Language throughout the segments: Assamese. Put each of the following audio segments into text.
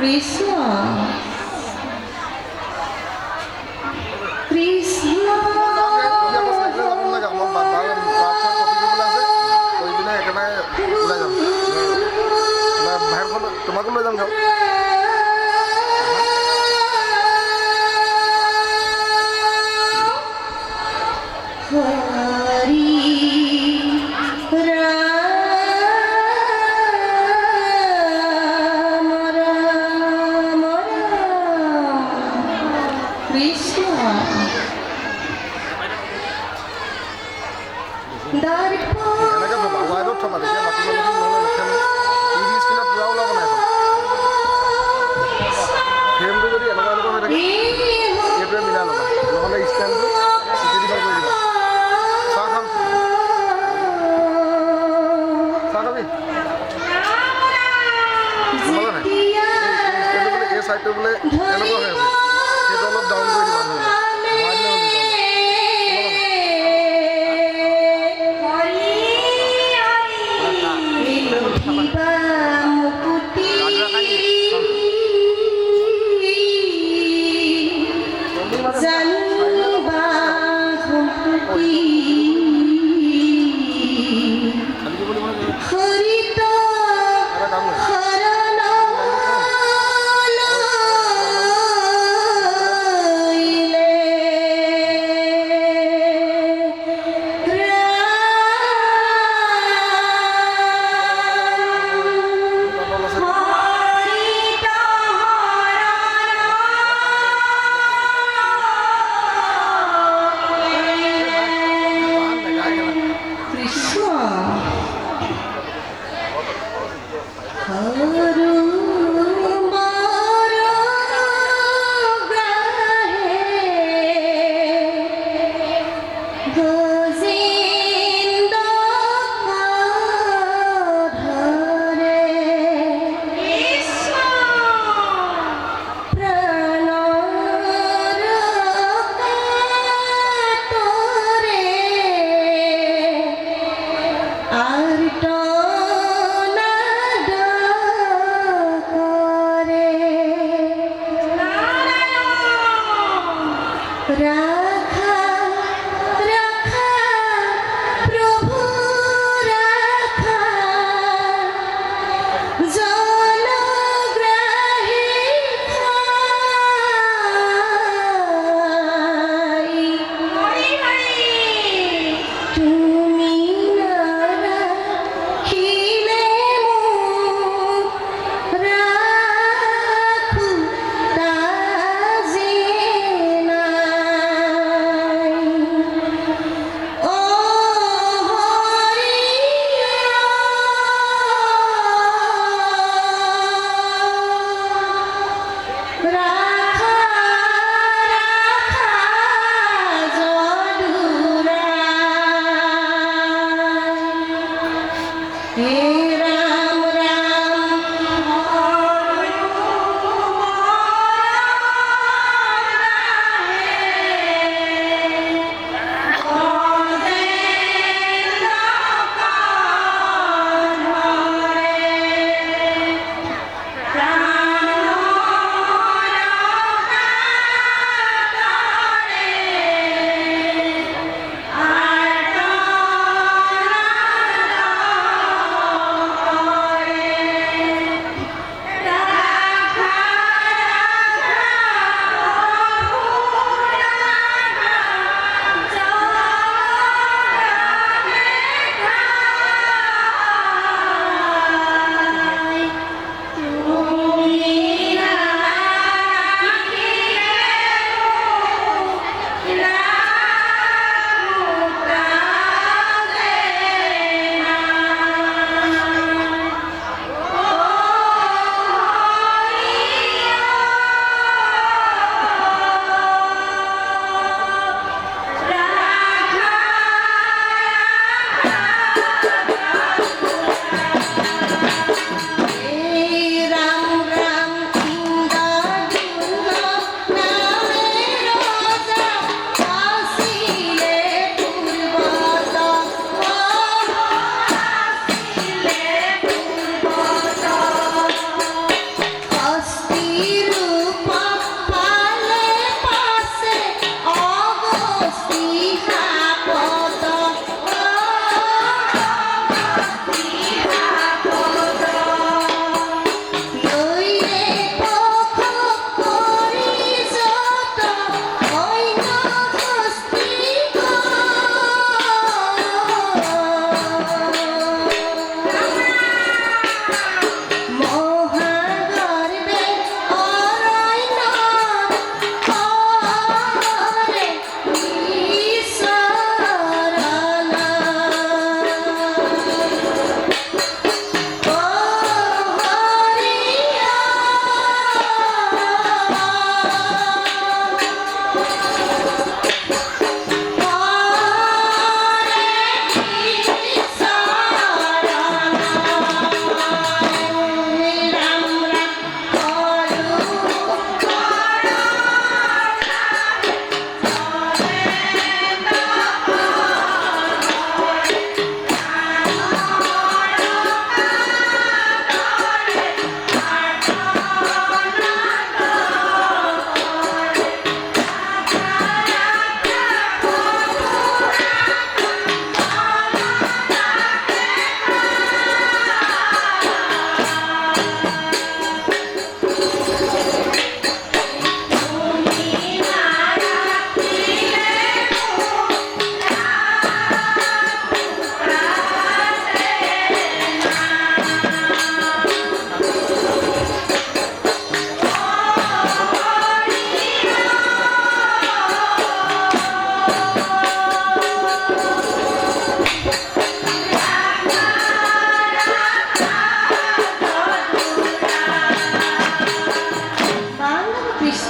কৃষ্ণ কৃষ্ণ তোমাকো লৈ যাম যাওঁ হৰি ৰাম ৰাম কৃষ্ণ এনেকৈ ৱাইডত থবা তেতিয়া বাকী মানুহ নহ'লে নুঠে টিভি স্ক্ৰীণত পূৰা ওলাব নাই ফ্ৰেমটো যদি এনেকুৱা হৈ থাকে এইটোৱে মিলাই ল'বা নহ'লে ষ্টেণ্ডটো ডেলিভাৰ কৰি দিবা চাহ খাম চাহ খাবি নহ'লে নাই ষ্টেণ্ডটো বোলে এই ছাইডটো বোলে এনেকুৱা হৈ আছে সেইটো অলপ ডাউন কৰি দিবা ধৰি লোৱা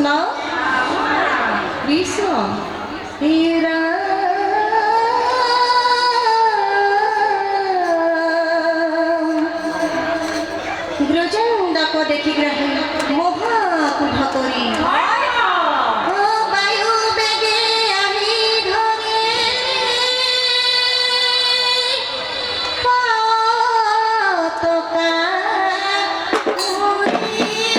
কৃষ্ণ কৃষ্ণ হে ব্রজণ্ডক দেখি গ্রাহী মহাকুধ করি বায়ু বেগে আহি ধরে পতাকা উড়িয়ে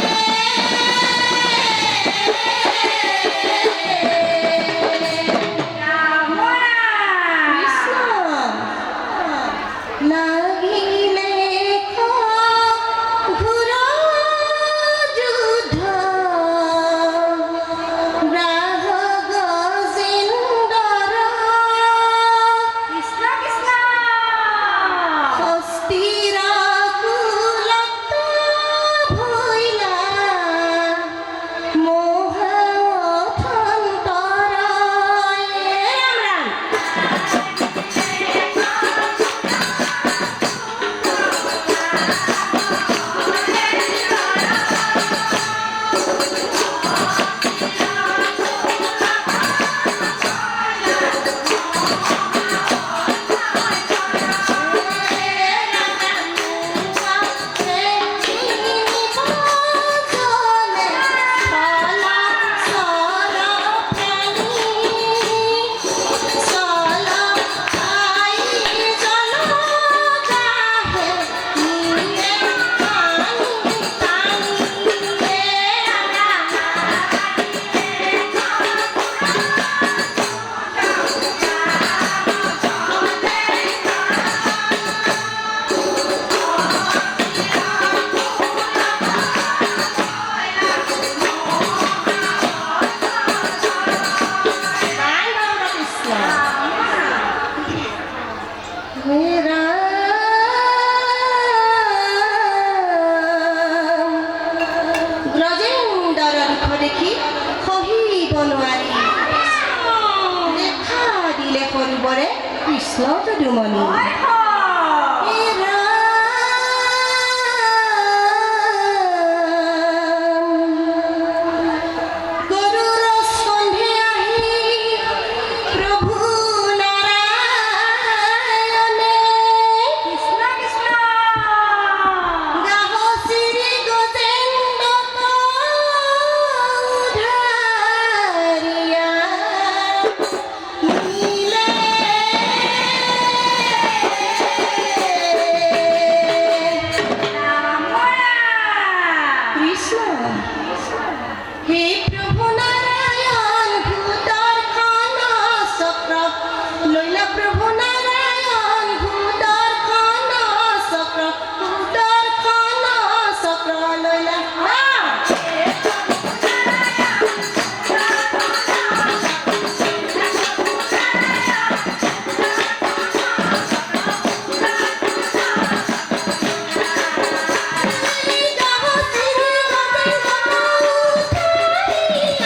কৃষ্ণ লাগিলে ঘোর যুদ্ধ গ্রাহ গজেন্দর কৃষ্ণ কৃষ্ণ হস্তির কুলত ভইলা মোহ অথন্তর রাম রাম ব্রজেন্দর দুঃখ দেখি সহিব নোৱাৰি দেখা দিলে সৰুবৰে কৃষ্ণ যদুমণি হে ৰাম গৰুৰ স্তম্ভে আহি প্ৰভু নাৰায়ণে কৃষ্ণ কৃষ্ণ গাহ শ্ৰী গজেন্দ্ৰক উদ্ধাৰিয়া নীলে কৃষ্ণ হে প্ৰভু নাৰায়ণ ভূতৰ খন চক্ৰ লৈলা প্ৰভু নাৰায়ণ ভূতৰ খন চক্ৰ ভূতৰ খন চক্ৰ লৈলা গাহ শ্ৰী গজেন্দ্ৰক উদ্ধাৰিয়া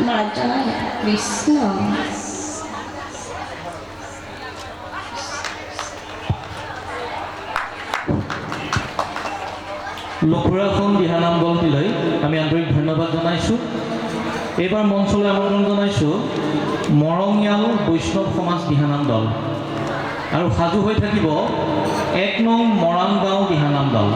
নাৰায়ণ কৃষ্ণ লখুৰাখন দিহানাম দলটিলৈ আমি আন্তৰিক ধন্যবাদ জনাইছোঁ। এইবাৰ মঞ্চলৈ আমন্ত্ৰণ জনাইছোঁ মৰঙীয়াল বৈষ্ণৱ সমাজ দিহানাম দল আৰু সাজু হৈ থাকিব 1 নং মৰাণ গাঁও দিহানাম দল।